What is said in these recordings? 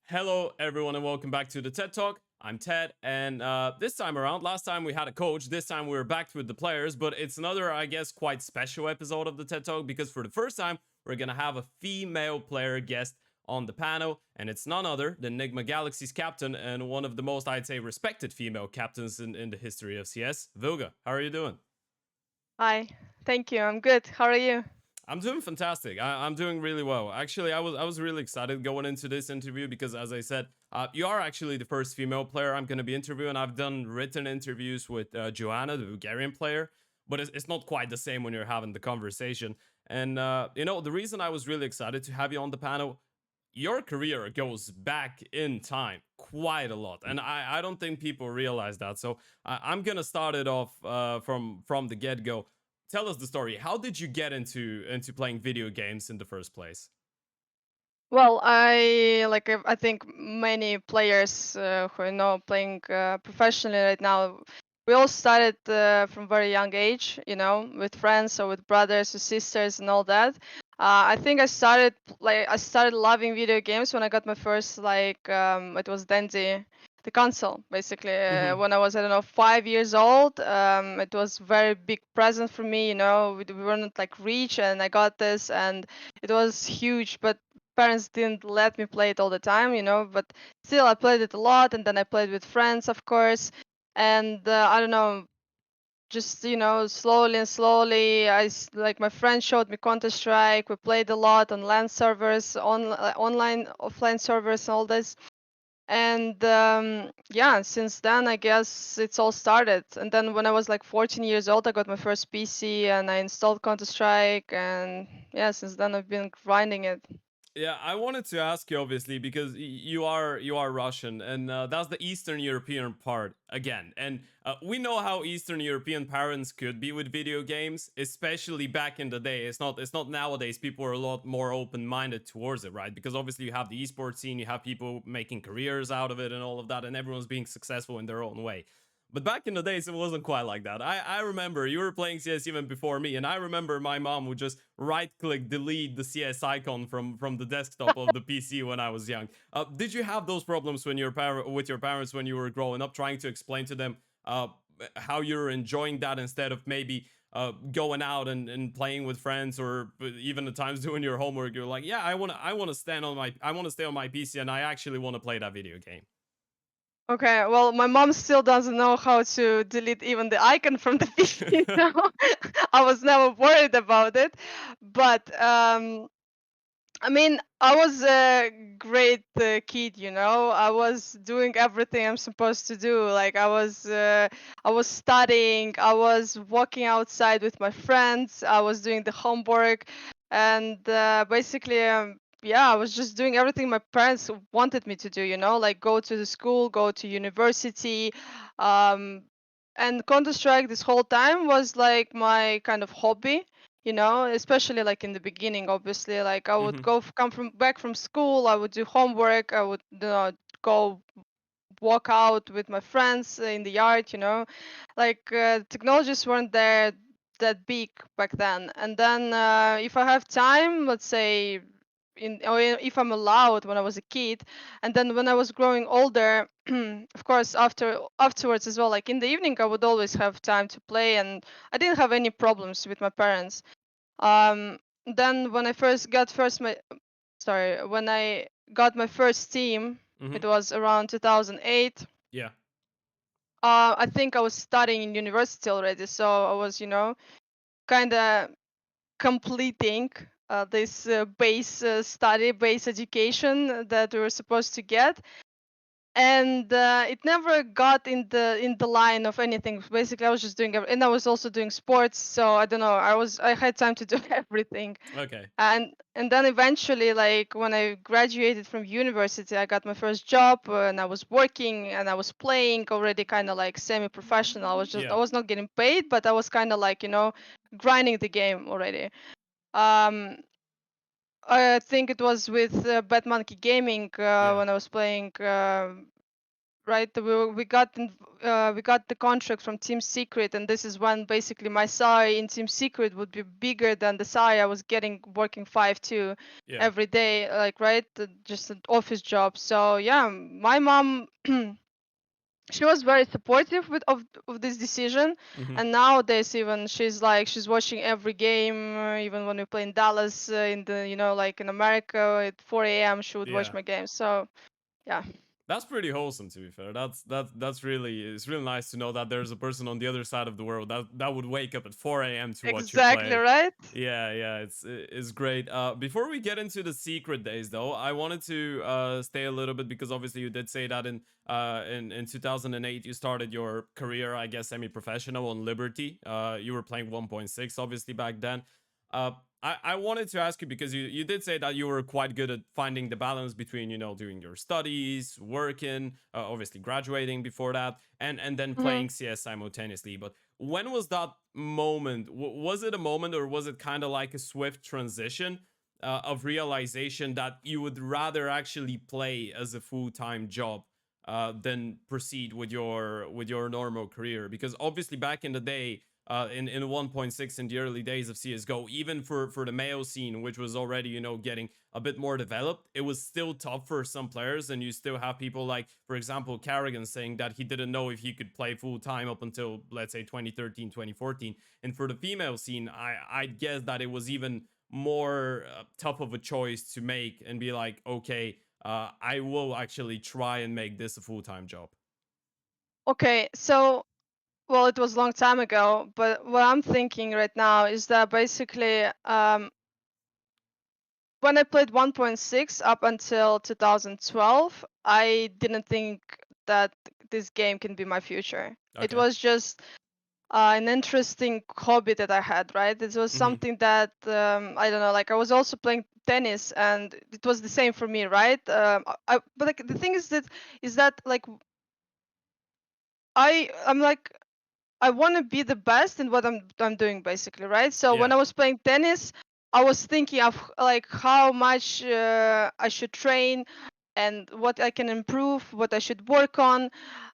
Hello, everyone, and welcome back to the TED Talk. I'm Ted, and this time around, last time we had a coach, this time we're back with the players, but it's another, I guess, quite special episode of the TED Talk because for the first time, we're gonna have a female player guest on the panel, and it's none other than Nigma Galaxy's captain and one of the most, I'd say, respected female captains in the history of CS, Vilga. How are you doing? Hi, thank you. I'm good. How are you? I'm doing fantastic. I'm doing really well. Actually, I was really excited going into this interview because, as I said, you are actually the first female player I'm going to be interviewing. I've done written interviews with Joanna, the Bulgarian player, but it's not quite the same when you're having the conversation. And the reason I was really excited to have you on the panel, your career goes back in time quite a lot, and I don't think people realize that. So I'm gonna start it off from the get go. Tell us the story. How did you get into playing video games in the first place? Well, I think many players who are now playing professionally right now, we all started from very young age, with friends or with brothers or sisters and all that. I think I started loving video games when I got my first it was Dendy, the console basically Mm-hmm. when I was, I don't know, 5 years old. It was very big present for me. We weren't like rich, and I got this, and it was huge, but parents didn't let me play it all the time, but still I played it a lot, and then I played with friends, of course. And I don't know, just slowly and slowly, like my friend showed me Counter Strike. We played a lot on LAN servers, online, offline servers, all this. And yeah, since then I guess it's all started. And then when I was like 14 years old, I got my first PC and I installed Counter Strike, and yeah, since then I've been grinding it. Yeah, I wanted to ask you obviously because you are Russian, and that's the Eastern European part again. And we know how Eastern European parents could be with video games, especially back in the day. It's not nowadays. People are a lot more open minded towards it, right? Because obviously you have the esports scene, you have people making careers out of it, and all of that, and everyone's being successful in their own way. But back in the days, it wasn't quite like that. I remember you were playing CS even before me, and I remember my mom would just right click delete the CS icon from the desktop of the PC when I was young. Did you have those problems when with your parents when you were growing up, trying to explain to them how you're enjoying that instead of maybe going out and playing with friends, or even at times doing your homework? You're like, yeah, I want to stay on my PC, and I actually want to play that video game. Okay, well, my mom still doesn't know how to delete even the icon from the PC, so I was never worried about it. But I mean, I was a great kid, I was doing everything I'm supposed to do. Like I was studying, I was walking outside with my friends, I was doing the homework, and basically, yeah, I was just doing everything my parents wanted me to do. Like go to the school, go to university, um, and Counter Strike this whole time was like my kind of hobby, especially like in the beginning. Obviously, like I would Mm-hmm. come from back from school, I would do homework, I would go walk out with my friends in the yard. Like technologies weren't there that big back then. And then if I have time, let's say, or if I'm allowed, when I was a kid, and then when I was growing older, of course, afterwards as well, like in the evening, I would always have time to play, and I didn't have any problems with my parents. Then when I first got first my sorry when I got my first team, Mm-hmm. it was around 2008. Yeah. I think I was studying in university already, so I was, kind of completing this base education that we were supposed to get. And it never got in the line of anything. Basically, I was just doing and I was also doing sports, so I don't know, I had time to do everything. Okay. And then eventually, like when I graduated from university, I got my first job, and I was working and I was playing already, kind of like semi-professional. I Yeah. was not getting paid, but I was kind of like, grinding the game already. um I think it was with Bad Monkey Gaming Yeah. when I was playing right? We got we got the contract from Team Secret, and this is when basically my salary in Team Secret would be bigger than the salary I was getting working 5-2 Yeah. every day, like, right? Just an office job. So yeah, my mom. She was very supportive of this decision, Hmm. and nowadays even she's watching every game, even when we play in Dallas, in the, like in America at 4 a.m. she would watch Yeah. my game. So yeah. That's pretty wholesome, to be fair. That's really, it's really nice to know that there's a person on the other side of the world that would wake up at 4 a.m. to watch you Exactly play. right. Yeah, it's great. Before we get into the secret days, though, I wanted to stay a little bit because obviously you did say that in 2008 you started your career, I guess, semi-professional on Liberty. You were playing 1.6, obviously back then. Uh, I wanted to ask you because you did say that you were quite good at finding the balance between, doing your studies, working, obviously graduating before that, and then Hmm. playing CS simultaneously. But when was that moment? Was it a moment, or was it kind of like a swift transition of realization that you would rather actually play as a full-time job than proceed with your normal career? Because obviously back in the day, in 1.6, in the early days of CS:GO, even for the male scene, which was already, getting a bit more developed, it was still tough for some players, and you still have people like, for example, Carrigan saying that he didn't know if he could play full time up until, let's say, 2013, 2014. And for the female scene, I guess that it was even more tough of a choice to make and be like, okay, I will actually try and make this a full time job. Okay, so, well, it was a long time ago, but what I'm thinking right now is that basically, when I played 1.6 up until 2012, I didn't think that this game can be my future. It Okay. was just an interesting hobby that I had, right? It was Mm-hmm. something that, I don't know, like I was also playing tennis, and it was the same for me, right? But like the thing is that like I'm like I want to be the best in what I'm doing basically, right? So when Yeah. I was playing tennis, I was thinking of like how much I should train and what I can improve, what I should work on.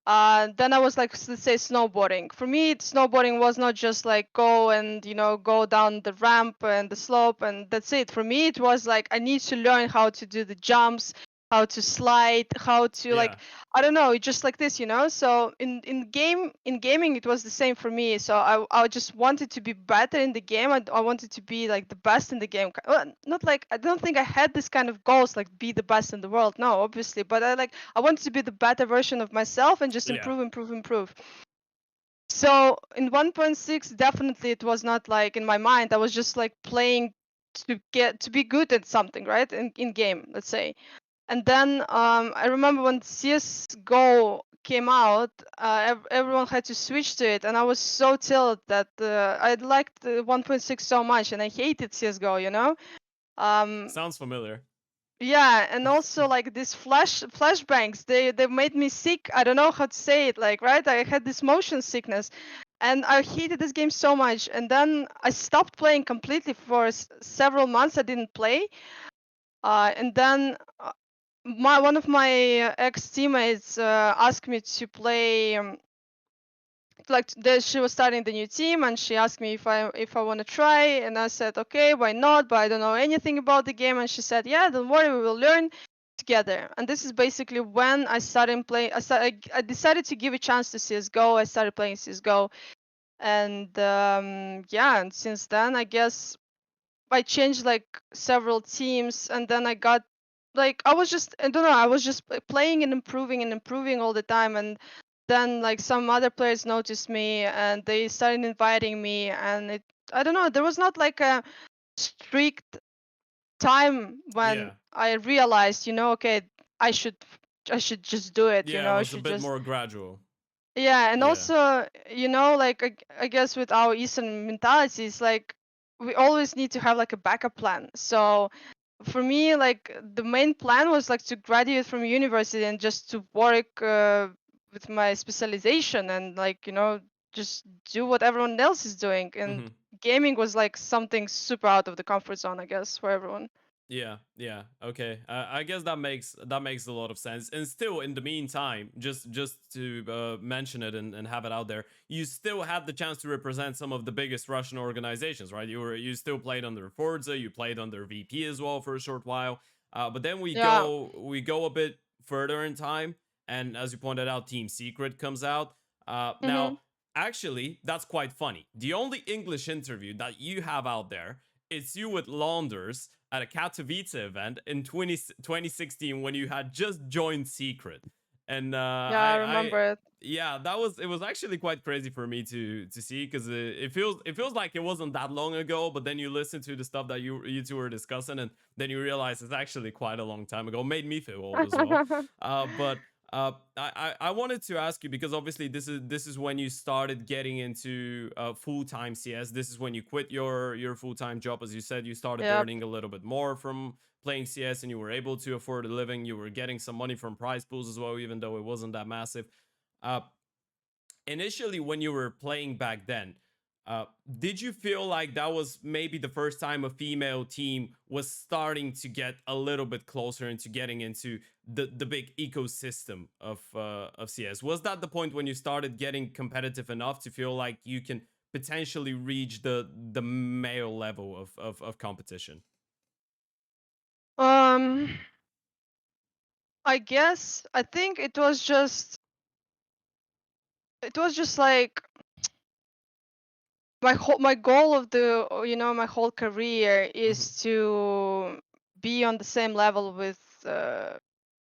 Then I was like, let's say snowboarding. For me, snowboarding was not just like go and go down the ramp and the slope and that's it. For me, it was like I need to learn how to do the jumps, how to slide, how to Yeah. like I don't know, just like this. So in gaming, it was the same for me. So I just wanted to be better in the game. I wanted to be like the best in the game. Well, not like I don't think I had this kind of goals like be the best in the world. No, obviously, but I wanted to be the better version of myself and just Yeah. improve, improve, improve. So in 1.6, definitely it was not like in my mind. I was just like playing to be good at something, right? In game, let's say. And then I remember when CS:GO came out, everyone had to switch to it, and I was so tilted that I liked 1.6 so much, and I hated CS:GO. Um, Sounds familiar. yeah, and also like these flashbangs, they made me sick. I don't know how to say it, like, right? I had this motion sickness, and I hated this game so much. And then I stopped playing completely for several months. I didn't play, and then my one of my ex teammates asked me to play. She was starting the new team, and she asked me if I want to try, and I said okay, why not? But I don't know anything about the game, and she said, yeah, don't worry, we will learn together. And this is basically when I started playing. I decided to give a chance to CS:GO. I started playing CS:GO, and yeah, and since then, I guess I changed like several teams, and then I got like I don't know, I was just playing and improving all the time. And then like some other players noticed me, and they started inviting me, and I don't know, there was not like a strict time when Yeah. I realized, okay, I should I should just do it, Yeah, it I was a should bit just. more gradual. Yeah, and Yeah. also, like I guess with our Eastern mentalities, like we always need to have like a backup plan. So for me, like the main plan was like to graduate from university and just to work with my specialization and like just do what everyone else is doing. And Hmm. gaming was like something super out of the comfort zone, I guess, for everyone. Yeah, yeah. Okay. I guess that makes a lot of sense. And still, in the meantime, just to mention it and have it out there, you still had the chance to represent some of the biggest Russian organizations, right? You still played under Forza, you played under VP as well for a short while. But then Yeah. we go a bit further in time, and as you pointed out, Team Secret comes out. Mm-hmm. Now, actually, that's quite funny. The only English interview that you have out there, it's you with Launders at a Katowice event in 2016 when you had just joined Secret. And Yeah, I remember it. yeah, it was actually quite crazy for me to see because it feels like it wasn't that long ago, but then you listen to the stuff that you two were discussing, and then you realize it's actually quite a long time ago. Made me feel old as well. But I wanted to ask you because obviously this is when you started getting into full time CS. This is when you quit your full time job, as you said. You started Yep. earning a little bit more from playing CS, and you were able to afford a living. You were getting some money from prize pools as well, even though it wasn't that massive. Uh, Initially, when you were playing back then, did you feel like that was maybe the first time a female team was starting to get a little bit closer into getting into the big ecosystem of CS? Was that the point when you started getting competitive enough to feel like you can potentially reach the male level of competition? Um, I think it was just like my goal of my whole career Hmm. is to be on the same level with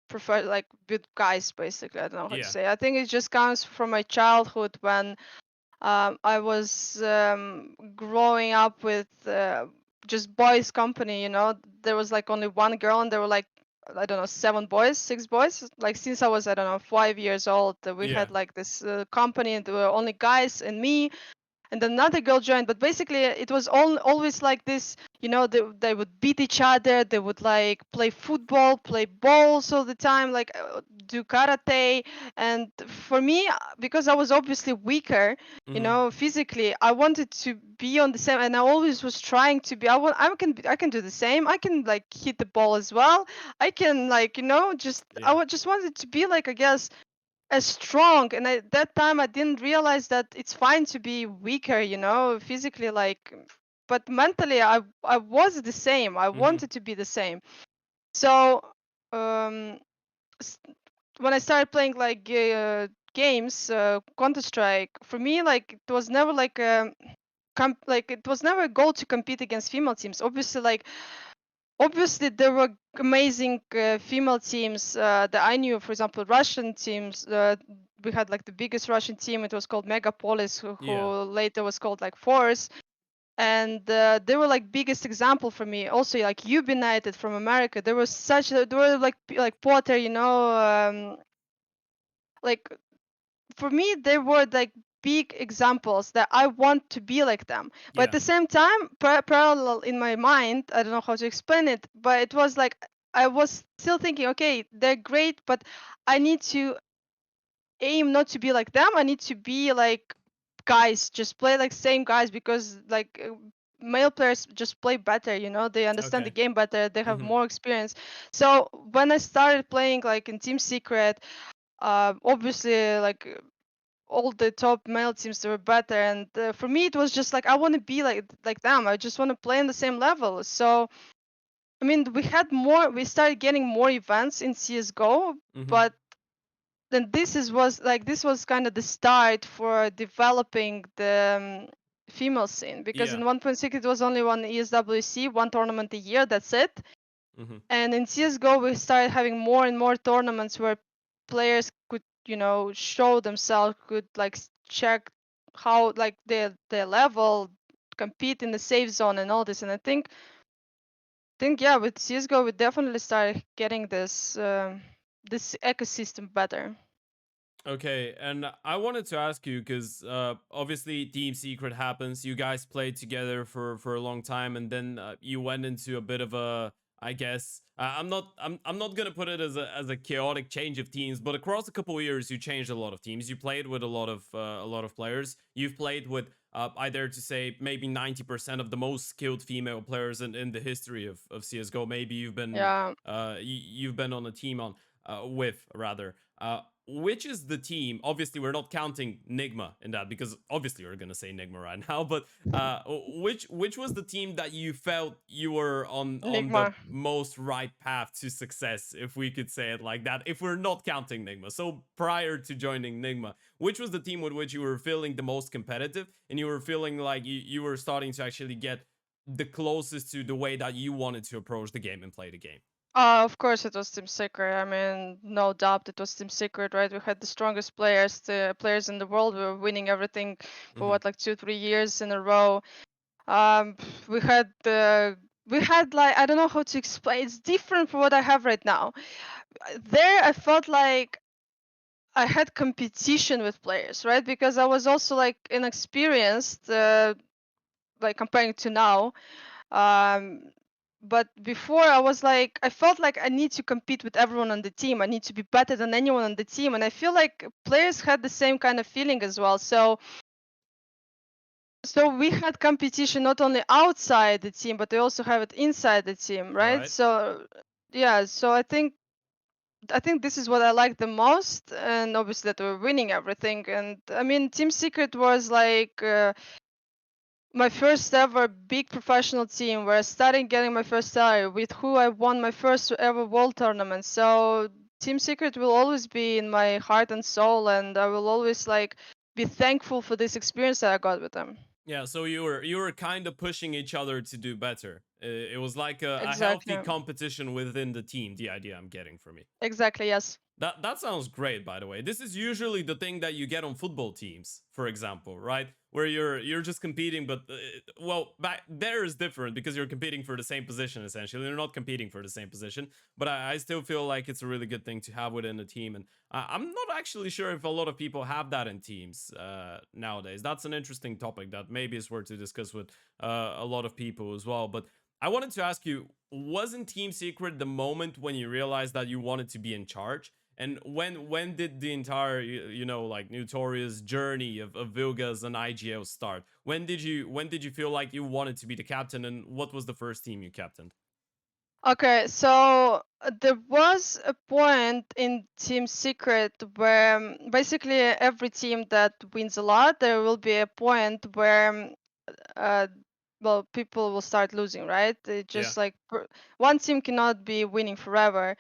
prefer like with guys, basically. I don't know how to Yeah, say. I think it just comes from my childhood when I was growing up with just boys company. There was like only one girl, and there were like, I don't know, seven boys, six boys. Like since I was, I don't know, 5 years old, we yeah. had like this company, and there were only guys and me, and another girl joined. But basically it was always like this. They would beat each other, they would like play football, play balls all the time, like do karate. And for me, because I was obviously weaker, Hmm. physically, I wanted to be on the same, and I always was trying to be. I can do the same. I can like hit the ball as well. I can like, just Yeah. just wanted to be like, I guess, as strong. And at that time I didn't realize that it's fine to be weaker, physically, like, but mentally I was the same. I Hmm. wanted to be the same. So um s- when I started playing like games, Counter Strike, for me, like, it was never like like, it was never a goal to compete against female teams. Obviously there were amazing female teams that I knew. For example, Russian teams. We had like the biggest Russian team. It was called Megapolis, Yeah. who later was called like Force. And they were like biggest example for me. Also, like Ub United from America. There were like Potter, like, for me they were like big examples that I want to be like them. But at Yeah. the same time, parallel in my mind, I don't know how to explain it, but it was like I was still thinking, okay, they're great, but I need to aim not to be like them. I need to be like guys, just play like same guys, because like male players just play better, they understand the Okay. game better, they have Hmm. more experience. So when I started playing like in Team Secret, obviously, like, all the top male teams, they were better. And for me it was just like I want to be like them. I just want to play on the same level. So I mean, we started getting more events in CS:GO. Hmm. But then this was kind of the start for developing the female scene, because Yeah. in 1.6 it was only one ESWC, one tournament a year, that's it. Hmm. And in CS:GO, we started having more and more tournaments where players could, show themselves, could like check how like their level, compete in the safe zone and all this. And I think yeah, with CS:GO, we definitely started getting this ecosystem better. Okay, and I wanted to ask you because obviously Team Secret happens. You guys played together for a long time, and then you went into a bit of I guess I'm not gonna put it as a chaotic change of teams, but across a couple of years you changed a lot of teams. You played with a lot of players. You've played with I dare to say maybe 90% of the most skilled female players in the history of CS:GO. Maybe Yeah. you've been on a team on with rather. Which is the team? Obviously, we're not counting Nigma in that because obviously we're gonna say Nigma right now. But which was the team that you felt you were on the Nigma. most right path to success, if we could say it like that, if we're not counting Nigma? So prior to joining Nigma, which was the team with which you were feeling the most competitive and you were feeling like you were starting to actually get the closest to the way that you wanted to approach the game and play the game? Of course, it was Team Secret. I mean, no doubt it was Team Secret, right? We had the strongest players, the players in the world. We were winning everything for Mm-hmm. what, like 2, 3 years in a row. Um, we had we had like, I don't know how to explain. It's different from what I have right now. There, I felt like I had competition with players, right? Because I was also like inexperienced, like comparing to now. Um, but before I was like, I felt like I need to compete with everyone on the team. I need to be better than anyone on the team, and I feel like players had the same kind of feeling as well. So we had competition not only outside the team, but we also have it inside the team, All right? right. So yeah, so I think this is what I like the most, and obviously that we're winning everything. And I mean, Team Secret was like my first ever big professional team where I started getting my first salary, with who I won my first ever world tournament. So Team Secret will always be in my heart and soul, and I will always like be thankful for this experience that I got with them. Yeah, so you were kind of pushing each other to do better. It was like a healthy Exactly. competition within the team. The idea I'm getting from you. Exactly, yes. That sounds great, by the way. This is usually the thing that you get on football teams, for example, right? Where you're just competing, but well, back there is different because you're competing for the same position essentially. You're not competing for the same position, but I still feel like it's a really good thing to have within a team, and I'm not actually sure if a lot of people have that in teams nowadays. That's an interesting topic that maybe is worth to discuss with a lot of people as well. But I wanted to ask you, wasn't Team Secret the moment when you realized that you wanted to be in charge? And when did the entire you know like notorious journey of Vilgas and IGL start? When did you feel like you wanted to be the captain, and what was the first team you captained? Okay, so there was a point in Team Secret where basically every team that wins a lot, there will be a point where uh, well, people will start losing, right? It Yeah. just like one team cannot be winning forever.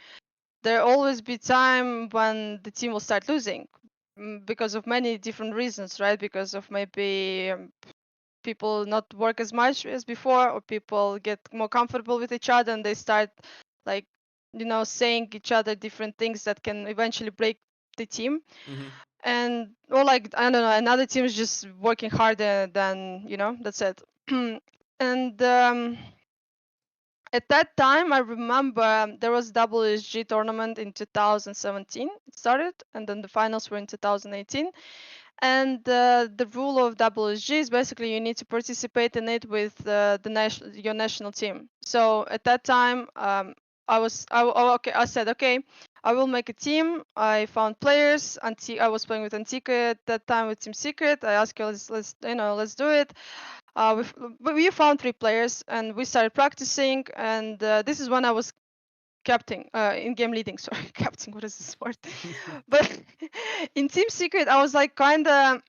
There always be time when the team will start losing, because of many different reasons, right? Because of maybe people not work as much as before, or people get more comfortable with each other and they start like, saying each other different things that can eventually break the team. Mm-hmm. And or like, I don't know, another team is just working harder than, that's it. And at that time, I remember there was WSG tournament in 2017. It started, and then the finals were in 2018. And the rule of WSG is basically you need to participate in it with your national team. So at that time, okay. I said, okay, I will make a team. I found players. I was playing with Antica at that time with Team Secret. I asked her, let's do it. We found 3 players and we started practicing. And this is when I was captain, in game leading. Sorry, captain. What is this word? But in Team Secret, I was like kind of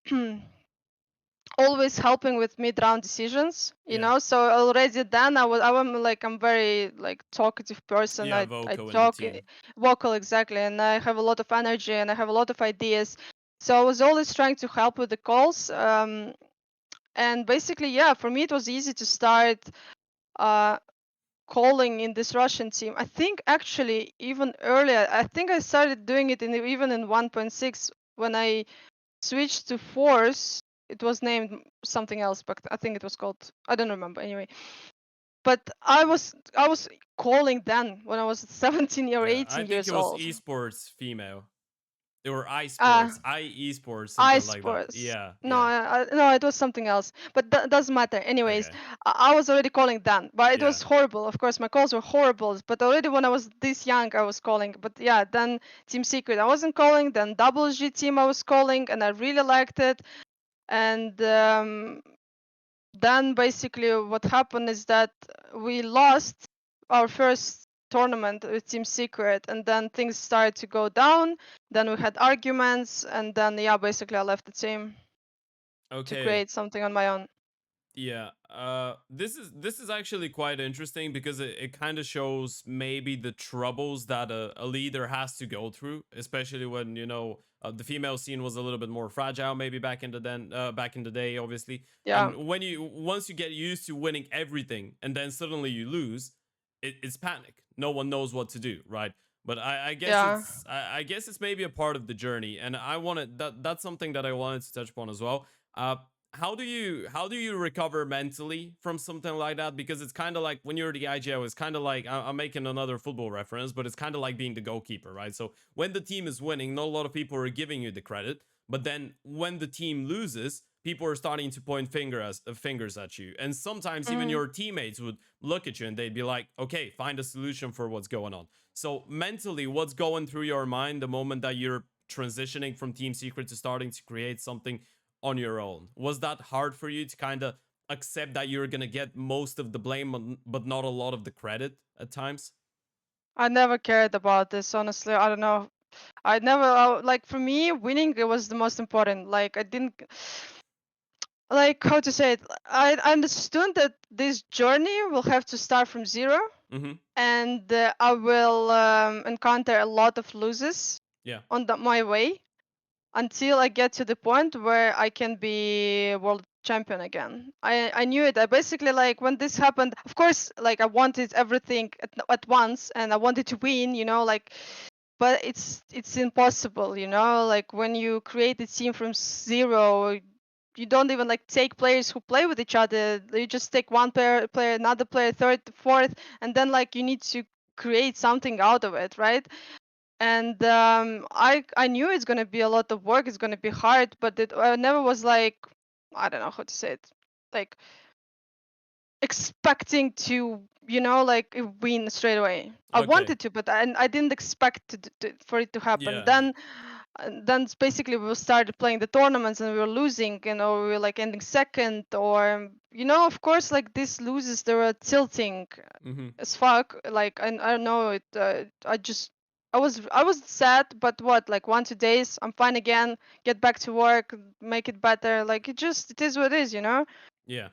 always helping with mid-round decisions. Yeah. So already then I'm very like talkative person. Yeah, I Voco in the talk team. vocal, exactly, and I have a lot of energy and I have a lot of ideas. So I was always trying to help with the calls. And basically, yeah, for me it was easy to start uh, calling in this Russian team. I think actually even earlier. I think I started doing it even in 1.6 when I switched to Force. It was named something else, but I think it was called, I don't remember anyway. But I was calling then when I was 17 or Yeah, I 18 think years it was old. esports female. Or Uh, iSports, esports, something like that. iSports. Yeah, No, yeah. no, it was something else. But that doesn't matter. Anyways, Okay. I was already calling then, but it Yeah. was horrible. Of course, my calls were horrible. But already when I was this young, I was calling. But yeah, then Team Secret I wasn't calling. Then Double G Team I was calling, and I really liked it. And then basically what happened is that we lost our first tournament with Team Secret, and then things started to go down. Then we had arguments, and then yeah, basically I left the team to Okay. create something on my own. Yeah. This is actually quite interesting because it kind of shows maybe the troubles that a leader has to go through, especially when the female scene was a little bit more fragile, maybe back in the day, obviously. Yeah, And when you once you get used to winning everything and then suddenly you lose, it's panic. No one knows what to do, right? But I guess yeah. I guess it's maybe a part of the journey, and I wanted that's something that I wanted to touch upon as well. How do you recover mentally from something like that? Because it's kind of like when you're the IGO, it's kind of like I'm making another football reference, but it's kind of like being the goalkeeper, right? So when the team is winning, not a lot of people are giving you the credit, but then when the team loses, people are starting to point fingers at you, and sometimes even Mhm. your teammates would look at you and they'd be like, "Okay, find a solution for what's going on." So mentally, what's going through your mind the moment that you're transitioning from Team Secret to starting to create something on your own? Was that hard for you to kind of accept that you're going to get most of the blame but not a lot of the credit at times? I never cared about this, honestly. I don't know. I never like for me, winning it was the most important. Like I didn't like how to say it. I understood that this journey will have to start from zero, Mhm. and I will encounter a lot of losses Yeah. on my way until I get to the point where I can be world champion again. I knew it. I basically like when this happened. Of course, like I wanted everything at once, and I wanted to win. Like, but it's impossible. Like when you create a team from zero. You don't even like take players who play with each other. You just take one player, another player, third, fourth, and then like you need to create something out of it, right? And I knew it's gonna be a lot of work. It's gonna be hard, but I never was like, I don't know how to say it, like expecting to like win straight away. I Okay. wanted to, but I didn't expect for it to happen. Yeah. Then basically we started playing the tournaments and we were losing, we were like ending second, or of course like these loses they were tilting Mhm. as fuck. Like I don't know it. I was sad, but what, like 1 2 days, I'm fine again. Get back to work, make it better. Like it is what it is. Yeah.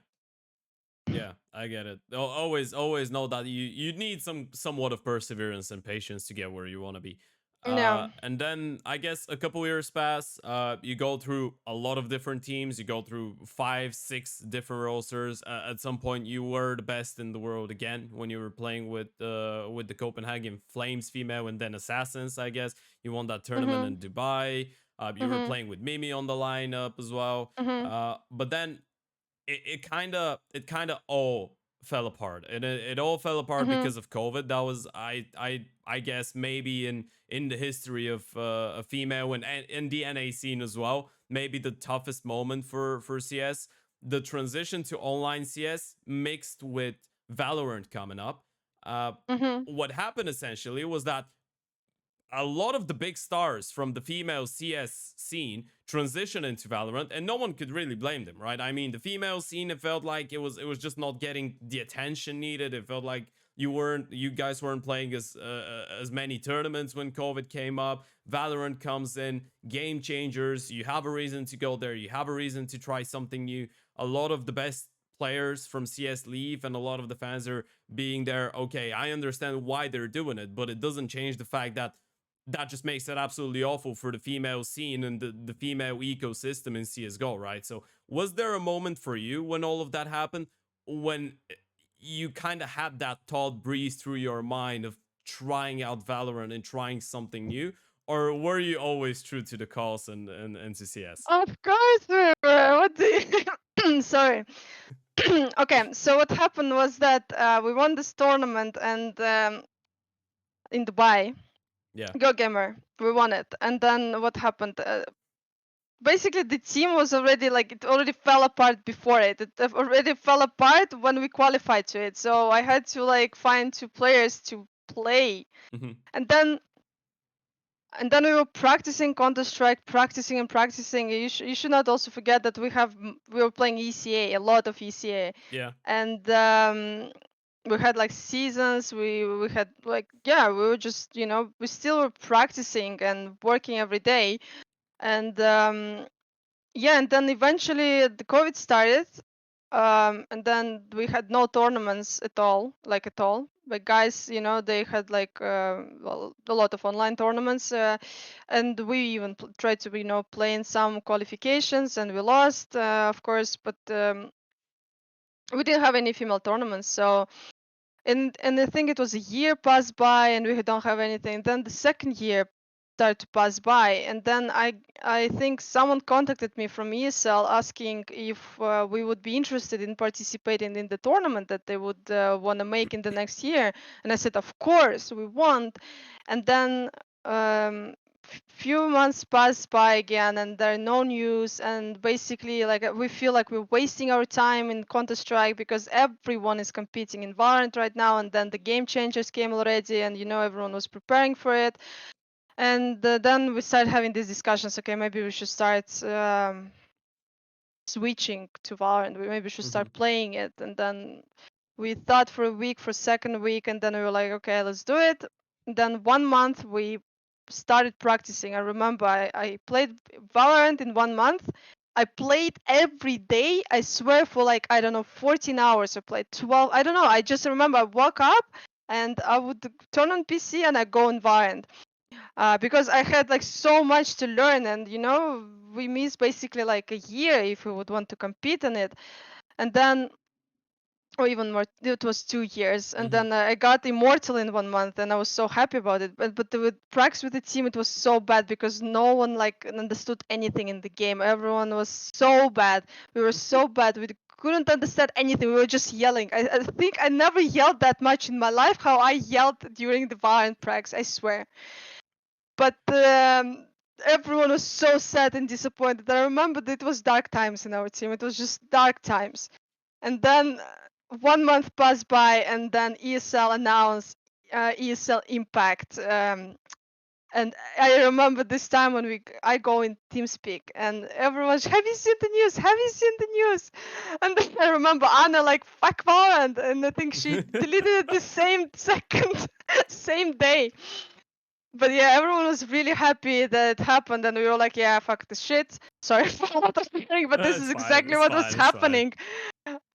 Yeah, I get it. Always know that you need somewhat of perseverance and patience to get where you want to be. Yeah. And then I guess a couple years pass. You go through a lot of different teams. You go through 5, 6 different rosters. At some point, you were the best in the world again when you were playing with the Copenhagen Flames female and then Assassins. I guess you won that tournament Mhm. in Dubai. You were Mhm. playing with Mimi on the lineup as well. Mhm. But then it kind of all fell apart, and it all fell apart Mhm. because of COVID. That was I guess maybe in the history of a female and in the NA scene as well, maybe the toughest moment for CS. The transition to online CS mixed with Valorant coming up. uh Mhm. what happened essentially was that a lot of the big stars from the female CS scene transition into Valorant, and no one could really blame them, right? I mean, the female scene, it felt like it was just not getting the attention needed. It felt like you guys weren't playing as many tournaments when COVID came up. Valorant comes in, game changers. You have a reason to go there. You have a reason to try something new. A lot of the best players from CS leave, and a lot of the fans are being there. Okay, I understand why they're doing it, but it doesn't change the fact that that just makes it absolutely awful for the female scene and the female ecosystem in CSGO, right? So, was there a moment for you when all of that happened, when you kind of had that thought breeze through your mind of trying out Valorant and trying something new? Or were you always true to the cause and to CS? Of course we were. What do you sorry. Okay, so what happened was that we won this tournament and in Dubai. Yeah. Go Gamer. We won it. And then what happened? Basically, the team was already like it already fell apart before it. It already fell apart when we qualified to it. So I had to like find 2 players to play, Hmm. and then we were practicing Counter-Strike, practicing and practicing. You should not also forget that we were playing ECA, a lot of ECA, Yeah. and we had like seasons. We had like we were just we still were practicing and working every day, and and then eventually the COVID started, and then we had no tournaments at all, like at all. But guys, they had like a lot of online tournaments, and we even tried to, play in some qualifications, and we lost, of course, but we didn't have any female tournaments. So, and I think it was a year passed by, and we don't have anything. Then the second year started to pass by, and then I think someone contacted me from ESL asking if we would be interested in participating in the tournament that they would want to make in the next year, and I said, of course we want. And then few months pass by again, and there are no news, and basically like we feel like we're wasting our time in Counter-Strike because everyone is competing in Valorant right now, and then the game changers came already, and everyone was preparing for it. And then we started having these discussions. Okay, maybe we should start switching to Valorant. We maybe should Hmm. start playing it. And then we thought for a week, for second week, and then we were like, okay, let's do it. And then 1 month we started practicing. I remember I played Valorant in 1 month. I played every day. I swear for like, I don't know, 14 hours. I played 12. I don't know. I just remember I woke up and I would turn on PC and I go in Valorant. Because I had like so much to learn, and we missed basically like a year if we would want to compete in it. And then, or even more, it was 2 years, and Hmm. then I got immortal in 1 month, and I was so happy about it. But with practice with the team, it was so bad because no one like understood anything in the game. Everyone was so bad. We were so bad. We couldn't understand anything. We were just yelling. I think I never yelled that much in my life. How I yelled during the Valorant practice, I swear. But everyone was so sad and disappointed. I remember that it was dark times in our team. It was just dark times. And then 1 month passed by, and then ESL announced ESL Impact. And I remember this time when I go in TeamSpeak, and everyone's, have you seen the news? Have you seen the news? And then I remember Anna like, fuck Valorant, and I think she deleted it the same second, same day. But yeah, everyone was really happy that it happened, and we were like, yeah, fuck this shit. Sorry for what I'm saying, but this is It's fine. exactly It's what was fine. It's fine. happening.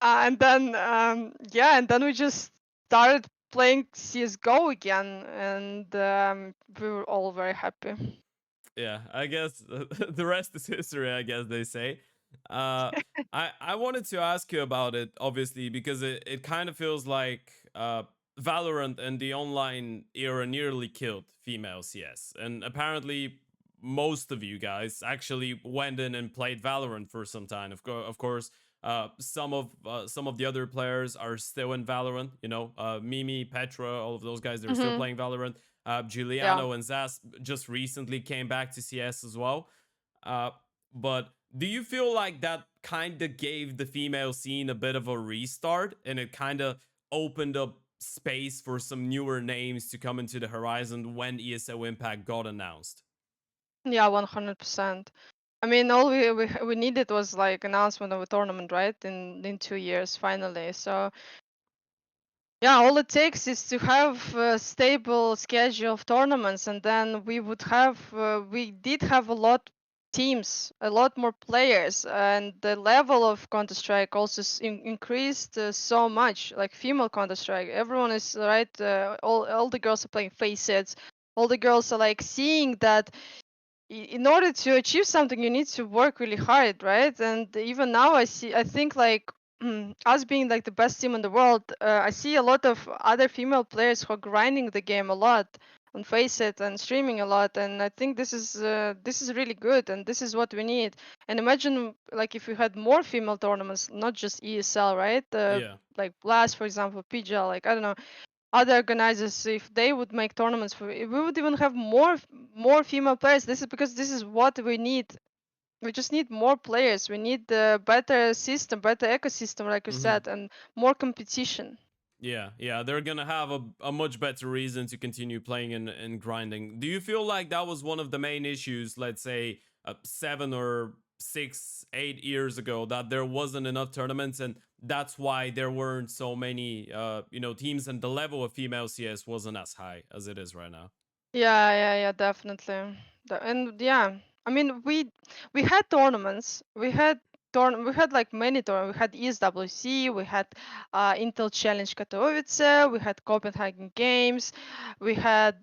And then, and then we just started playing CSGO again, and we were all very happy. Yeah, I guess the rest is history, I guess they say. Uh, I wanted to ask you about it, obviously, because it kind of feels like Valorant and the online era nearly killed female CS. And apparently, most of you guys actually went in and played Valorant for some time. Of course, some of the other players are still in Valorant. Mimi, Petra, all of those guys, they're still Hmm. playing Valorant. Yeah. Giuliano and Zas just recently came back to CS as well. Uh, but do you feel like that kind of gave the female scene a bit of a restart, and it kind of opened up space for some newer names to come into the horizon when ESO Impact got announced? Yeah, 100%. I mean, all we needed was like announcement of a tournament, right? In 2 years, finally. So yeah, all it takes is to have a stable schedule of tournaments, and then we did have a lot teams, a lot more players, and the level of Counter Strike also increased so much. Like female Counter Strike, everyone is right. All the girls are playing Facets. All the girls are like seeing that in order to achieve something you need to work really hard, right? And even now I think like us being like the best team in the world, I see a lot of other female players who are grinding the game a lot on Faceit and streaming a lot, and I think this is really good, and this is what we need. And imagine like if we had more female tournaments, not just ESL, right? Yeah. Like Blast, for example, PGL, like I don't know, other organizers, if they would make tournaments for, we would even have more female players. This is because this is what we need. We just need more players. We need a better system, better ecosystem, like you Hmm. said, and more competition. Yeah, they're gonna have a much better reason to continue playing and grinding. Do you feel like that was one of the main issues, let's say 7 or 6, 8 years ago, that there wasn't enough tournaments, and that's why there weren't so many, teams, and the level of female CS wasn't as high as it is right now? Yeah, definitely. And yeah, I mean, we had tournaments. We had like many tournaments. We had ESWC. We had Intel Challenge Katowice. We had Copenhagen Games. We had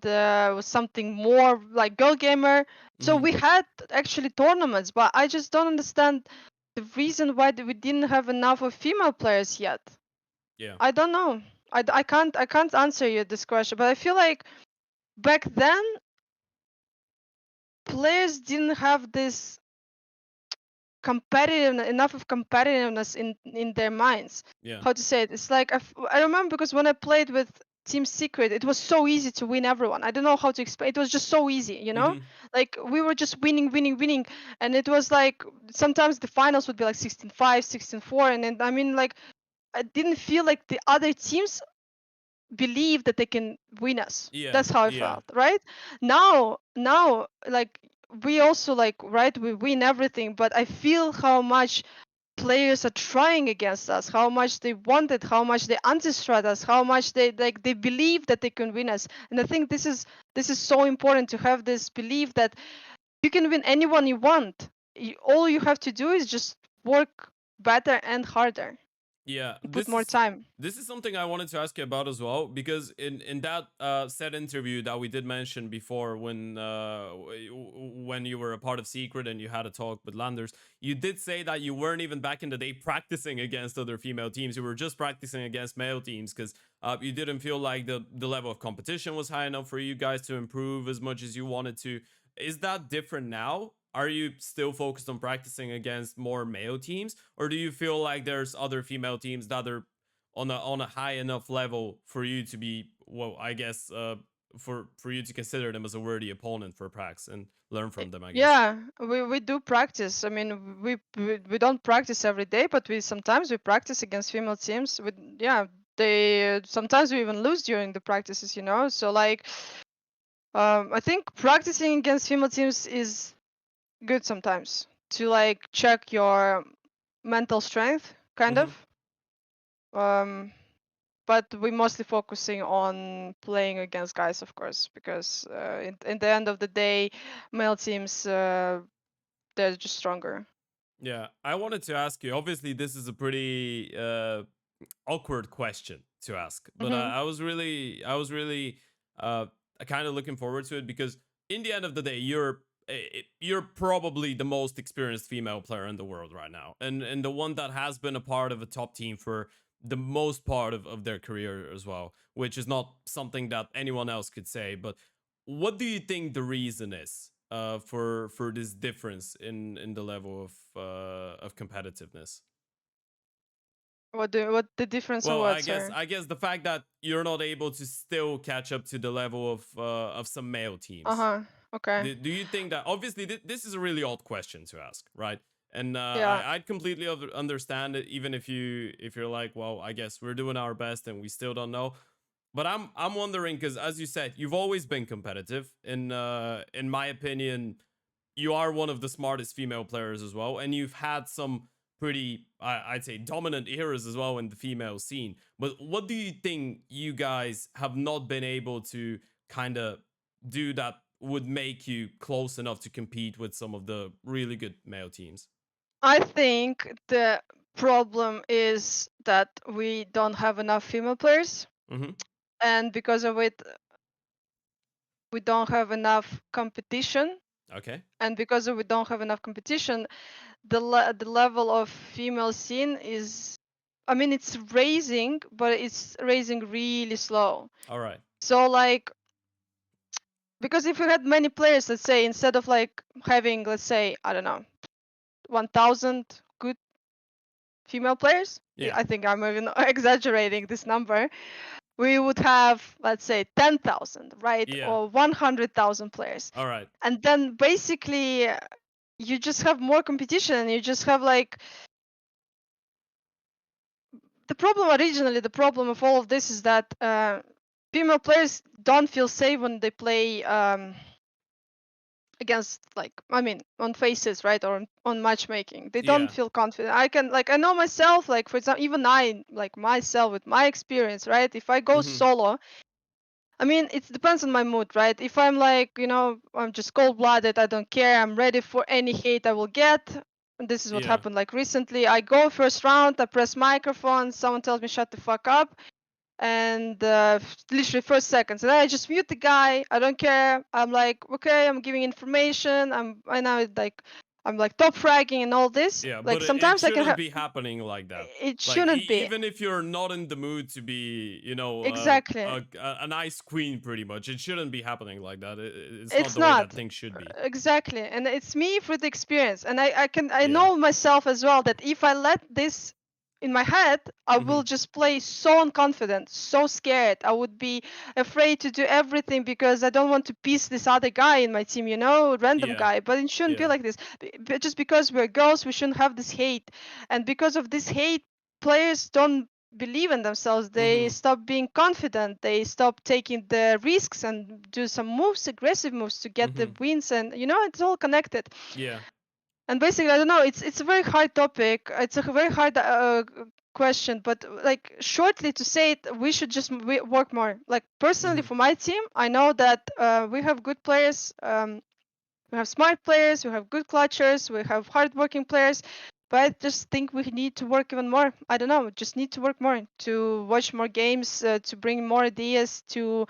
something more like Girl Gamer. So Hmm. we had actually tournaments, but I just don't understand the reason why we didn't have enough of female players yet. Yeah. I don't know. I can't answer you this question, but I feel like back then players didn't have this competitive enough of competitiveness in their minds. Yeah. How to say it? It's like I remember because when I played with Team Secret, it was so easy to win everyone. I don't know how to explain. It was just so easy, you know. Hmm. Like we were just winning, and it was like sometimes the finals would be like 16-5, 16-4, and then I mean like I didn't feel like the other teams believe that they can win us. Yeah. That's how I Yeah. felt, right? Now like we also like, right, we win everything, but I feel how much players are trying against us, how much they want it, how much they anti-strat us, how much they believe that they can win us. And I think this is so important, to have this belief that you can win anyone you want. All you have to do is just work better and harder, Yeah, put more time. this is something I wanted to ask you about as well, because in that said interview that we did mention before, when you were a part of Secret and you had a talk with Landers, you did say that you weren't even back in the day practicing against other female teams. You were just practicing against male teams because you didn't feel like the level of competition was high enough for you guys to improve as much as you wanted to. Is that different now? Are you still focused on practicing against more male teams, or do you feel like there's other female teams that are on a high enough level for you to be, well, I guess, for you to consider them as a worthy opponent for Prax and learn from them, I guess? Yeah, we do practice. I mean, we don't practice every day, but we sometimes we practice against female teams. With yeah, they sometimes we even lose during the practices, you know. So like, I think practicing against female teams is good sometimes to like check your mental strength, kind Mm-hmm. of. Um, but we're mostly focusing on playing against guys, of course, because in the end of the day, male teams they're just stronger. Yeah, I wanted to ask you. Obviously, this is a pretty awkward question to ask, but Hmm. I was really uh, kind of looking forward to it, because in the end of the day, you're probably the most experienced female player in the world right now, and the one that has been a part of a top team for the most part of their career as well, which is not something that anyone else could say. But what do you think the reason is for this difference in the level of competitiveness? What the difference of Well, what, I guess sir? I guess the fact that you're not able to still catch up to the level of some male Uh teams. huh. Okay. Do you think that, obviously, this is a really odd question to ask, right? And Yeah. I'd completely understand it, even if you're like, well, I guess we're doing our best and we still don't know. But I'm wondering, because as you said, you've always been competitive. In my opinion, you are one of the smartest female players as well, and you've had some pretty, I'd say, dominant eras as well in the female scene. But what do you think you guys have not been able to kind of do that would make you close enough to compete with some of the really good male teams? I think the problem is that we don't have enough female players, Mm-hmm. and because of it, we don't have enough competition. Okay. And because of we don't have enough competition, the level of female scene is, I mean, it's raising, but it's raising really slow. All right. So like, because if we had many players, let's say instead of like having, let's say, I don't know, 1,000 good female players, Yeah. I think I'm even exaggerating this number. we would have, let's say, 10,000, right? Yeah. Or 100,000 players. All right. And then basically you just have more competition. You just have like the problem originally, the problem of all of this is that female players don't feel safe when they play against, like, I mean, on faces, right, or on matchmaking. They don't Yeah. feel confident. I know myself, like, for example, even I, like myself with my experience, right, if I go Mm-hmm. solo, I mean, it depends on my mood, right? If I'm like, I'm just cold-blooded, I don't care, I'm ready for any hate I will get. And this is what Yeah. happened like recently. I go first round, I press microphone, someone tells me shut the fuck up, and literally first seconds, and then I just mute the guy. I don't care. I'm like, okay, I'm giving information. I know like I'm like top fragging and all this. Yeah, Like but it sometimes I can shouldn't have. be happening like that. It Like shouldn't be. even if you're not in the mood to be, Exactly. a nice queen, pretty much, it shouldn't be happening like that. It's not It's the way that not. things should be. Exactly, and it's me with experience, and I Yeah. know myself as well that if I let this in my head, I Mm-hmm. will just play so unconfident, so scared. I would be afraid to do everything because I don't want to piss this other guy in my team, random Yeah. guy. But it shouldn't be Yeah. like this. Just because we're girls, we shouldn't have this hate, and because of this hate, players don't believe in themselves. They Mm-hmm. stop being confident. They stop taking the risks and do some moves, aggressive moves to get the Mm-hmm. wins. And it's all connected. Yeah. And basically, I don't know. It's a very hard topic. It's a very hard question. But like shortly to say it, we should just work more. Like personally, Mm-hmm. for my team, I know that we have good players. We have smart players, we have good clutchers, we have hardworking players, but I just think we need to work even more. I don't know, just need to work more, to watch more games, to bring more ideas, to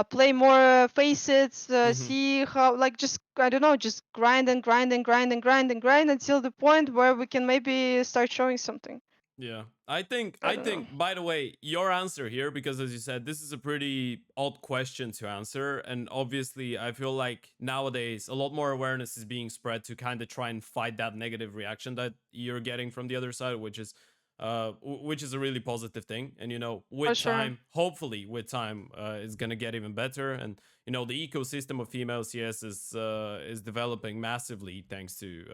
play more faces, Mm-hmm. see how, like, just, I don't know, just grind and grind and grind and grind and grind until the point where we can maybe start showing something. Yeah. I think I I don't know. think by the way, your answer here, because as you said, this is a pretty odd question to answer. And obviously I feel like nowadays a lot more awareness is being spread to kind of try and fight that negative reaction that you're getting from the other side, which is a really positive thing. And For with sure. time, hopefully with time, it's gonna get even better. And the ecosystem of female CS is developing massively thanks to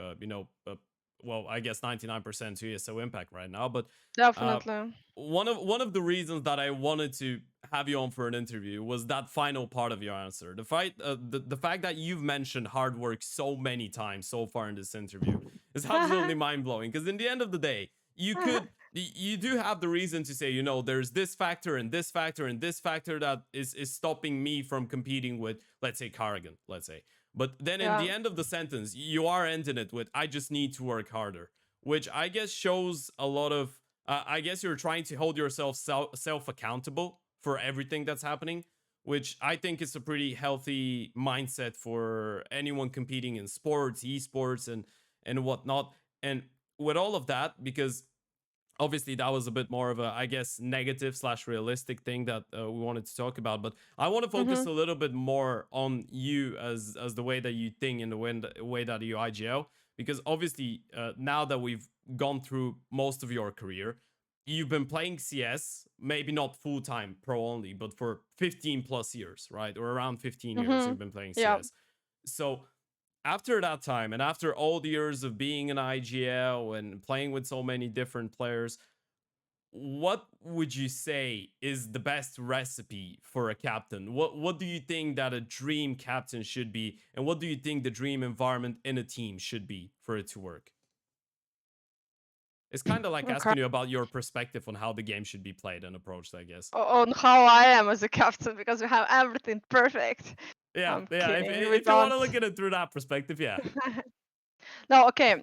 well, I guess 99% to ESO impact right now. But uh, Definitely. one of the reasons that I wanted to have you on for an interview was that final part of your answer. The fact that you've mentioned hard work so many times so far in this interview is absolutely mind blowing. Because in the end of the day, you do have the reason to say, there's this factor and this factor and this factor that is stopping me from competing with, let's say, Carrigan, let's say. But then in Yeah. the end of the sentence, you are ending it with, I just need to work harder, which I guess shows a lot of, I guess you're trying to hold yourself self accountable for everything that's happening, which I think is a pretty healthy mindset for anyone competing in sports, esports, and whatnot. And with all of that, because obviously that was a bit more of a, I guess, negative slash realistic thing that we wanted to talk about, but I want to focus Mhm. a little bit more on you as the way that you think and the way that you IGL, because obviously now that we've gone through most of your career, you've been playing CS, maybe not full-time pro only, but for 15 plus years, right? Or around 15 years Mhm. you've been playing Yeah. CS. So after that time and after all the years of being an IGL and playing with so many different players, what would you say is the best recipe for a captain? What do you think that a dream captain should be, and what do you think the dream environment in a team should be for it to work? It's kind of like Okay. asking you about your perspective on how the game should be played and approached, I guess. On how I am as a captain because we have everything perfect. Yeah, I'm yeah. If kidding. We if you want don't. to look at it through that perspective, yeah, No, okay.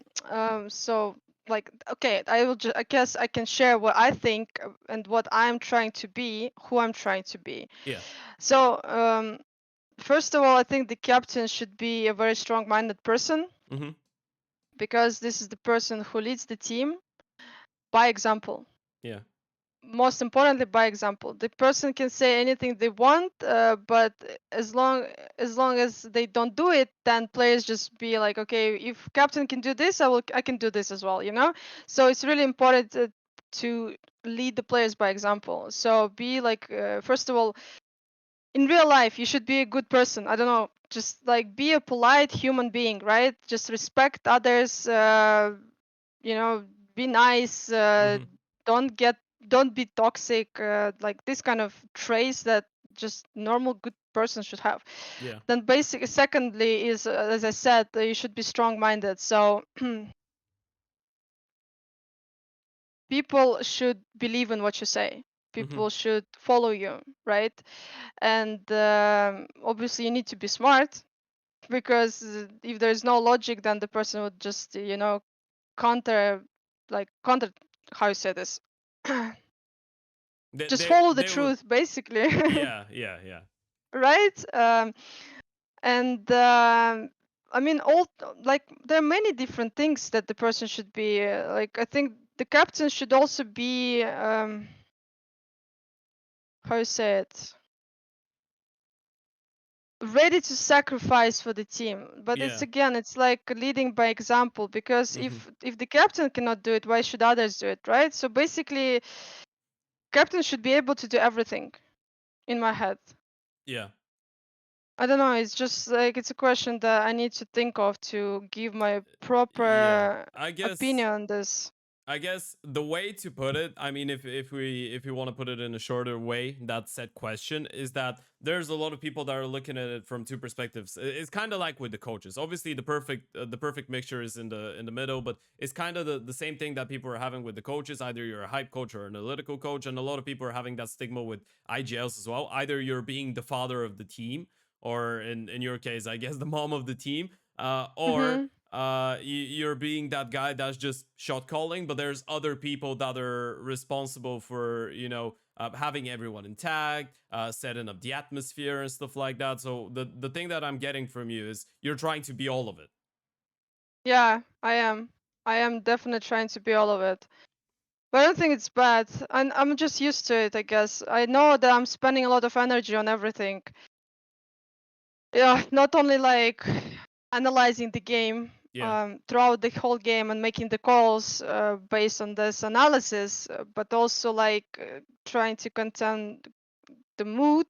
So like, okay, I guess I can share what I think and what I'm trying to be, who I'm trying to be. yeah. So, first of all, I think the captain should be a very strong-minded person Mm-hmm. because this is the person who leads the team by example. Yeah. Most importantly, by example, the person can say anything they want, but as long as they don't do it, then players just be like, okay, if captain can do this, I can do this as well, so it's really important to lead the players by example. So be like, first of all, in real life, you should be a good person. I don't know, just like be a polite human being, right? Just respect others. You know, be nice. Mm-hmm. Don't be toxic. Like this kind of traits that just normal good person should have. Yeah. Then basic. Secondly, is as I said, you should be strong-minded. So people should believe in what you say. Mm-hmm. People should follow you, right? And obviously, you need to be smart because if there's no logic, then the person would just, counter, counter. How you say this? They Just they follow the they would. truth, basically, Yeah. Yeah. Yeah. right? And I mean, all like there are many different things that the person should be. Like I think the captain should also be how you say it, ready to sacrifice for the team. But it's Yeah. again, it's like leading by example, because Mm-hmm. if the captain cannot do it, why should others do it, right? So basically, captain should be able to do everything in my head. Yeah. I don't know, it's just like it's a question that I need to think of to give my Yeah. proper I guess opinion on this. I guess the way to put it, I mean, if we want to put it in a shorter way, that said question is that there's a lot of people that are looking at it from two perspectives. It's kind of like with the coaches. Obviously, the perfect mixture is in the middle, but it's kind of the same thing that people are having with the coaches. Either you're a hype coach or an analytical coach, and a lot of people are having that stigma with IGLs as well. Either you're being the father of the team, or in your case, I guess the mom of the team, or Mm-hmm. you're being that guy that's just shot calling, but there's other people that are responsible for having everyone intact, setting up the atmosphere and stuff like that. So the thing that I'm getting from you is you're trying to be all of it. Yeah, I am. I am definitely trying to be all of it. But I don't think it's bad. I'm just used to it, I guess. I know that I'm spending a lot of energy on everything. Yeah, not only like analyzing the game Yeah. throughout the whole game and making the calls based on this analysis, but also like trying to contain the mood,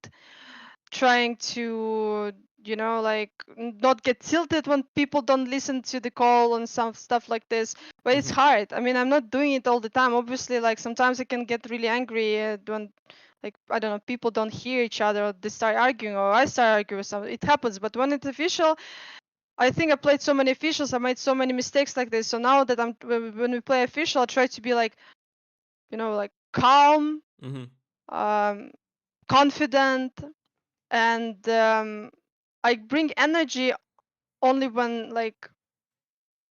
trying to like not get tilted when people don't listen to the call and some stuff like this. But it's Mm-hmm. hard. I mean, I'm not doing it all the time, obviously. Like sometimes I can get really angry when, like, I don't know, people don't hear each other, or they start arguing, or I start arguing with something. It happens. But when it's official, I think I played so many officials, I made so many mistakes like this. So now that when we play official, I try to be like, like calm, Mm-hmm. um confident, and I bring energy only when like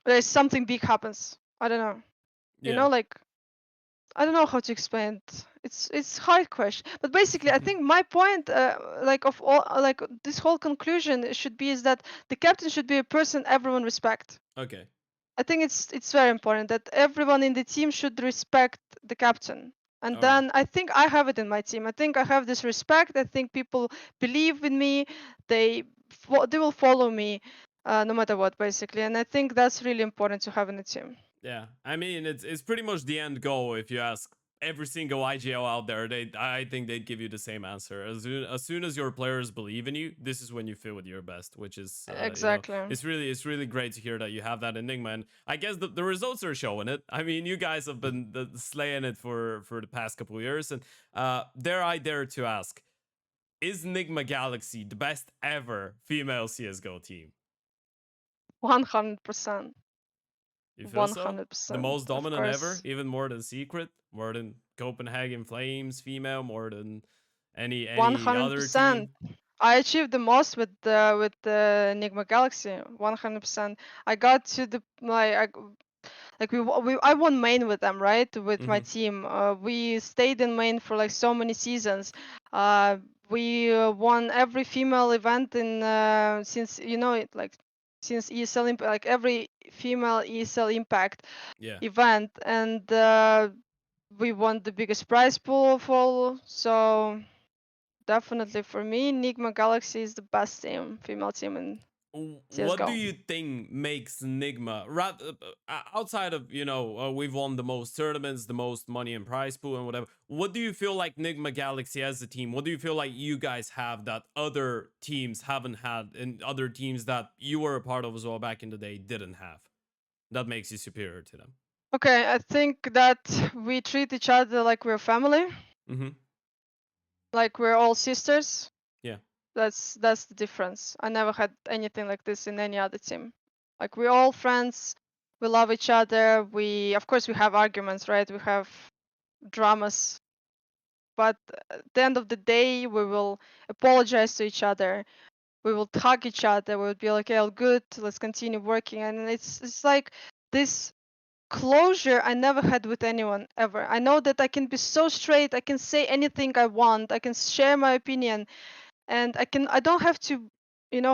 there's something big happens. I don't know. Yeah. Like I don't know how to explain it. It's hard question, but basically, I think my point, like of all, like this whole conclusion should be is that the captain should be a person everyone respect. Okay. I think it's very important that everyone in the team should respect the captain. And All right. then I think I have it in my team. I think I have this respect. I think people believe in me. They will follow me, no matter what, basically. And I think that's really important to have in a team. Yeah, I mean it's pretty much the end goal. If you ask every single IGL out there, I think they'd give you the same answer. As soon as your players believe in you, this is when you feel at your best. Which is Exactly. it's really great to hear that you have that enigma. And I guess the results are showing it. I mean, you guys have been slaying it for the past couple of years, and dare to ask, is Nigma Galaxy the best ever female CS:GO team? 100%. You feel so? The 100%. most Of dominant ever, course. even more than Secret, more than Copenhagen Flames female, more than any other 100%. team. I achieved the most with the Nigma Galaxy. 100%. I got to the my I, like I won main with them, right? With my Mm-hmm. team. We stayed in main for like so many seasons. We won every female event in since it like since ESL like every female ESL Impact Yeah, event, and we won the biggest prize pool of all. So definitely for me, Nigma Galaxy is the best team, female team in. What do CS:GO. you think makes Nigma outside of we've won the most tournaments, the most money in prize pool and whatever? What do you feel like Nigma Galaxy as a team? What do you feel like you guys have that other teams haven't had, and other teams that you were a part of as well back in the day didn't have? That makes you superior to them. Okay, I think that we treat each other like we're family, Mm-hmm. like we're all sisters. Yeah. That's the difference. I never had anything like this in any other team. Like we're all friends, we love each other. We of course we have arguments, right? We have dramas, but at the end of the day, we will apologize to each other. We will hug each other. We will be like, "Okay, all good. Let's continue working." And it's like this closure I never had with anyone ever. I know that I can be so straight. I can say anything I want. I can share my opinion, and I don't have to,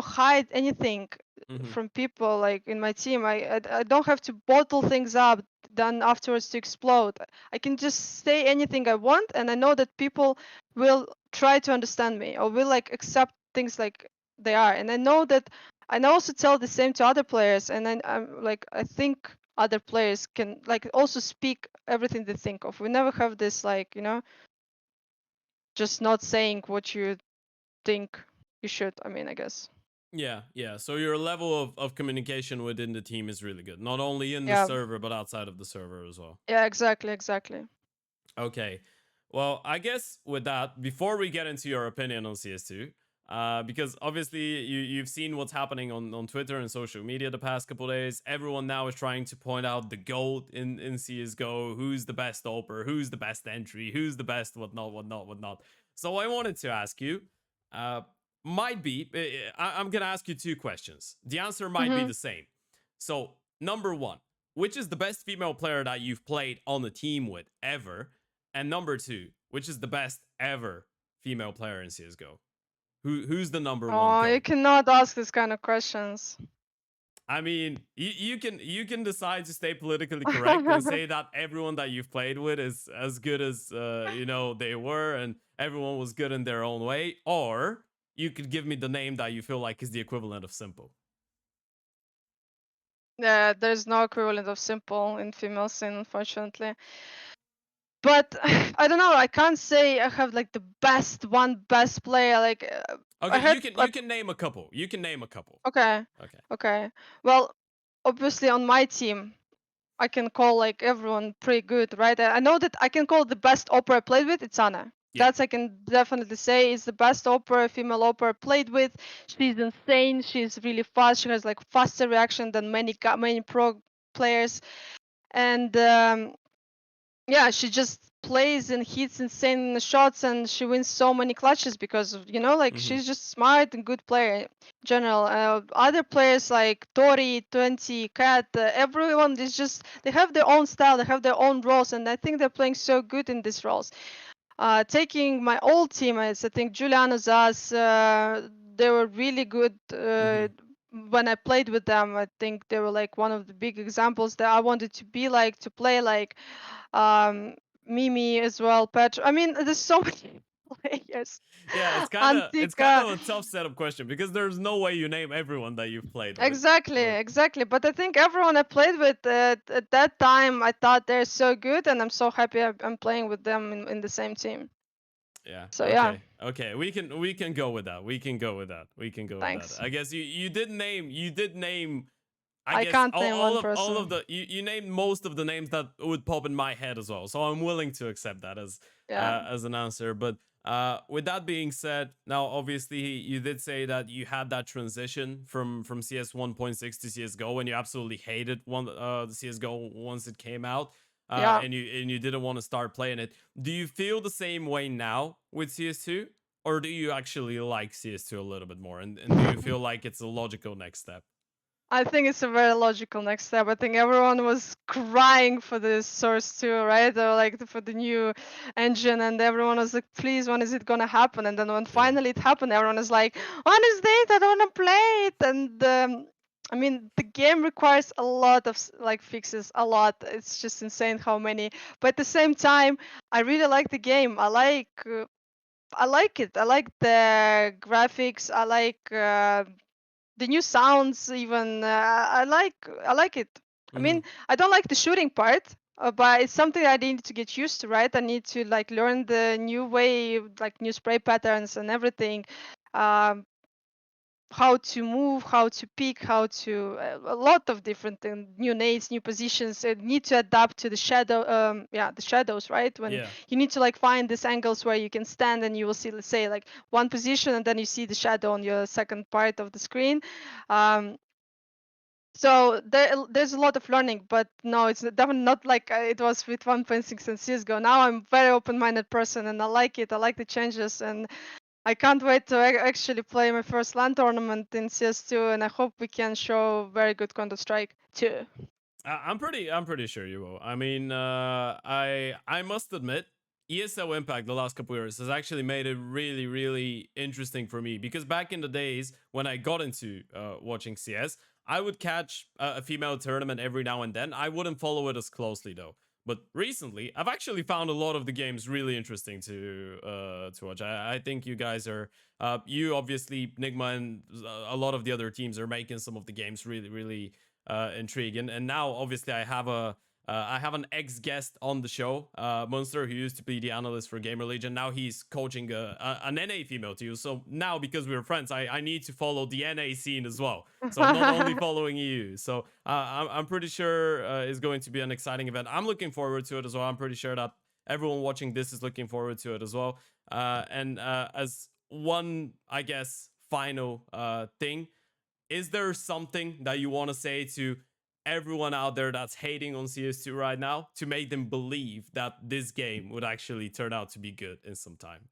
hide anything Mm-hmm. from people like in my team. I don't have to bottle things up then afterwards to explode. I can just say anything I want, and I know that people will try to understand me or will like accept things like they are. And I know that I also tell the same to other players, and then I'm like I think other players can like also speak everything they think of. We never have this like, just not saying what you think you should. I mean, I guess. Yeah, yeah. So your level of communication within the team is really good. Not only in the Yeah. server, but outside of the server as well. Yeah, exactly, exactly. Okay. Well, I guess with that, before we get into your opinion on CS2, because obviously you've seen what's happening on Twitter and social media the past couple days. Everyone now is trying to point out the GOAT in CSGO, who's the best oper, who's the best entry, who's the best whatnot, whatnot, whatnot. So I wanted to ask you, uh, might be, I'm going to ask you two questions. The answer might be Mm-hmm. the same. So, number one, which is the best female player that you've played on a team with ever? And number two, which is the best ever female player in CS:GO? Who's the number one Oh, you GOAT? cannot ask this kind of questions. I mean, you can decide to stay politically correct and say that everyone that you've played with is as good as they were, and everyone was good in their own way, or you could give me the name that you feel like is the equivalent of simple. Yeah, there's no equivalent of simple in female scene, unfortunately. But I don't know. I can't say I have like the best player. Like I Okay, had you can name a couple. You can name a couple. okay, Okay. okay. Well, obviously on my team, I can call like everyone pretty good, right? I know that I can call the best opera I played with. It's Anna. Yeah. That's I can definitely say is the best opera female opera I played with. She's insane. She's really fast. She has like faster reaction than many pro players, and yeah, she just plays and hits insane shots, and she wins so many clutches because of like Mm-hmm. she's just smart and good player in general. Other players like Tori, 20, Cat, everyone is just they have their own style, they have their own roles, and I think they're playing so good in these roles. Taking my old teammates, I think Juliana Zaz, they were really good. Mm-hmm. When I played with them, I think they were like one of the big examples that I wanted to be like, to play like. um Mimi as well, Petra. I mean, there's so many players. Yeah, it's kind of Antika. a tough setup question because there's no way you name everyone that you've played with. Exactly, But exactly. But I think everyone I played with at that time, I thought they're so good, and I'm so happy I'm playing with them in the same team. yeah, So yeah, okay, we can go with that. We can go with that. thanks. I guess you did name. I I guess can't name one all of person. the you named most of the names that would pop in my head as well. So I'm willing to accept that Yeah, as an answer. But with that being said, now obviously you did say that you had that transition from CS 1.6 to CS:GO, and you absolutely hated the CS:GO once it came out, yeah. and you didn't want to start playing it. Do you feel the same way now with CS2, or do you actually like CS2 a little bit more, and do you feel like it's a logical next step? I think it's a very logical next step. I think everyone was crying for this Source 2, right? Or like for the new engine, and everyone was like, please, when is it gonna happen? And then when Yeah. finally it happened, everyone is like, when is date? I don't wanna play it. And I mean, the game requires a lot of like fixes, a lot. It's just insane how many. But at the same time, I really like the game. I like it. I like the graphics. I like the new sounds even I like it. I Hmm. mean, I don't like the shooting part, but it's something I need to get used to, right? I need to like learn the new way, like new spray patterns and everything. Um, how to move, how to pick, how to a lot of different new nades, new positions. Need to adapt to the shadow, yeah, the shadows, right? When Yeah. you need to like find these angles where you can stand and you will see, let's say, like one position, and then you see the shadow on your second part of the screen. Um, so there's a lot of learning, but no, it's definitely not like it was with 1.6 and CS:GO. Now I'm very open-minded person, and I like it. I like the changes, and I can't wait to actually play my first LAN tournament in CS2, and I hope we can show very good Counter Strike too. I'm pretty sure you will. I mean, I must admit, ESL Impact the last couple years has actually made it really, really interesting for me because back in the days when I got into watching CS, I would catch a female tournament every now and then. I wouldn't follow it as closely though. But recently, I've actually found a lot of the games really interesting to watch. I think you guys are you obviously Nigma and a lot of the other teams are making some of the games really, really intriguing. And now, obviously, I have an ex guest on the show, Monster, who used to be the analyst for Gamer Legion. Now he's coaching an NA female too. So now, because we're friends, I need to follow the NA scene as well. So I'm not only following you. So I'm pretty sure it's going to be an exciting event. I'm looking forward to it as well. I'm pretty sure that everyone watching this is looking forward to it as well. And as one, I guess, final thing, is there something that you want to say to everyone out there that's hating on CS2 right now to make them believe that this game would actually turn out to be good in some time?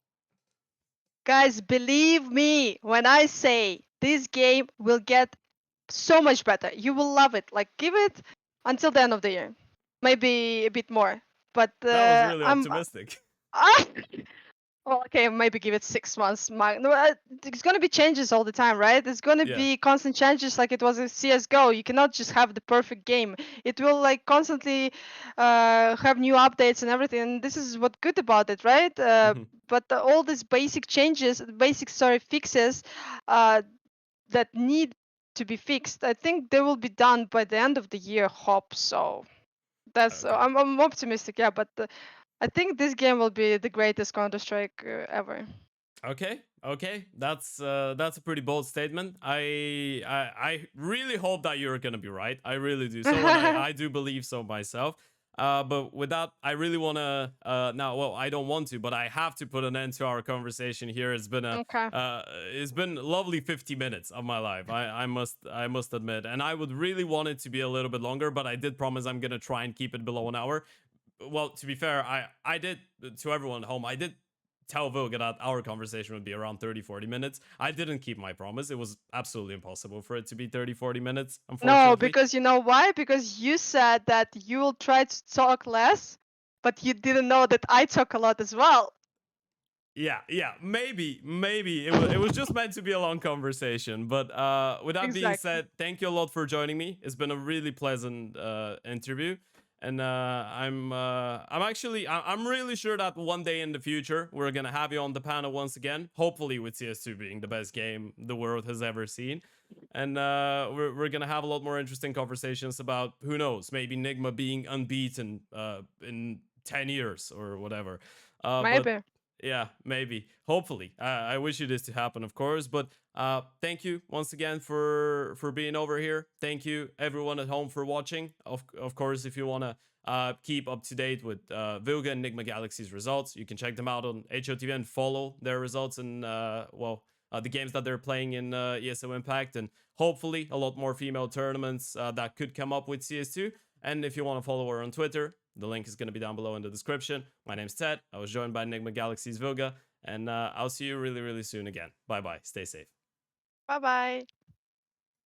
Guys, believe me when I say this game will get so much better. You will love it. Like, give it until the end of the year, maybe a bit more. But That was really I'm. optimistic. Well, okay, maybe give it 6 months. No, there's gonna be changes all the time, right? There's gonna Yeah. be constant changes, like it was in CS:GO. You cannot just have the perfect game. It will like constantly have new updates and everything. And this is what good about it, right? Mhm. But all these basic changes, basic sorry fixes, uh, that need to be fixed, I think they will be done by the end of the year. Hope so. That's Okay. I'm optimistic, yeah. But I think this game will be the greatest Counter Strike ever. Okay, okay, that's a pretty bold statement. I really hope that you're gonna be right. I really do so, and I do believe so myself. But with that, I really wanna now. Well, I don't want to, but I have to put an end to our conversation here. Okay. It's been lovely 50 minutes of my life. I must admit, and I would really want it to be a little bit longer, but I did promise I'm gonna try and keep it below an hour. Well, to be fair, I did, to everyone at home, I did tell Vilga that our conversation would be around 30-40 minutes. I didn't keep my promise. It was absolutely impossible for it to be 30-40 minutes, No, unfortunately. because you know why? Because you said that you will try to talk less, but you didn't know that I talk a lot as well. Yeah, maybe it was just meant to be a long conversation. But with that being Exactly. said, thank you a lot for joining me. It's been a really pleasant interview, and I'm really sure that one day in the future we're gonna have you on the panel once again. Hopefully, with CS2 being the best game the world has ever seen, and we're gonna have a lot more interesting conversations about, who knows, maybe Nigma being unbeaten in 10 years or whatever. But Maybe. yeah, maybe. Hopefully. I wish you this to happen, of course. But thank you once again for being over here. Thank you everyone at home for watching. Of course, if you wanna keep up to date with Vilga and Nigma Galaxy's results, you can check them out on HOTV and follow their results and the games that they're playing in ESO Impact, and hopefully a lot more female tournaments that could come up with CS2. And if you want to follow her on Twitter, the link is going to be down below in the description. My name's Ted. I was joined by Nigma Galaxy's Vilga, and I'll see you really, really soon again. Bye bye. Stay safe. Bye bye.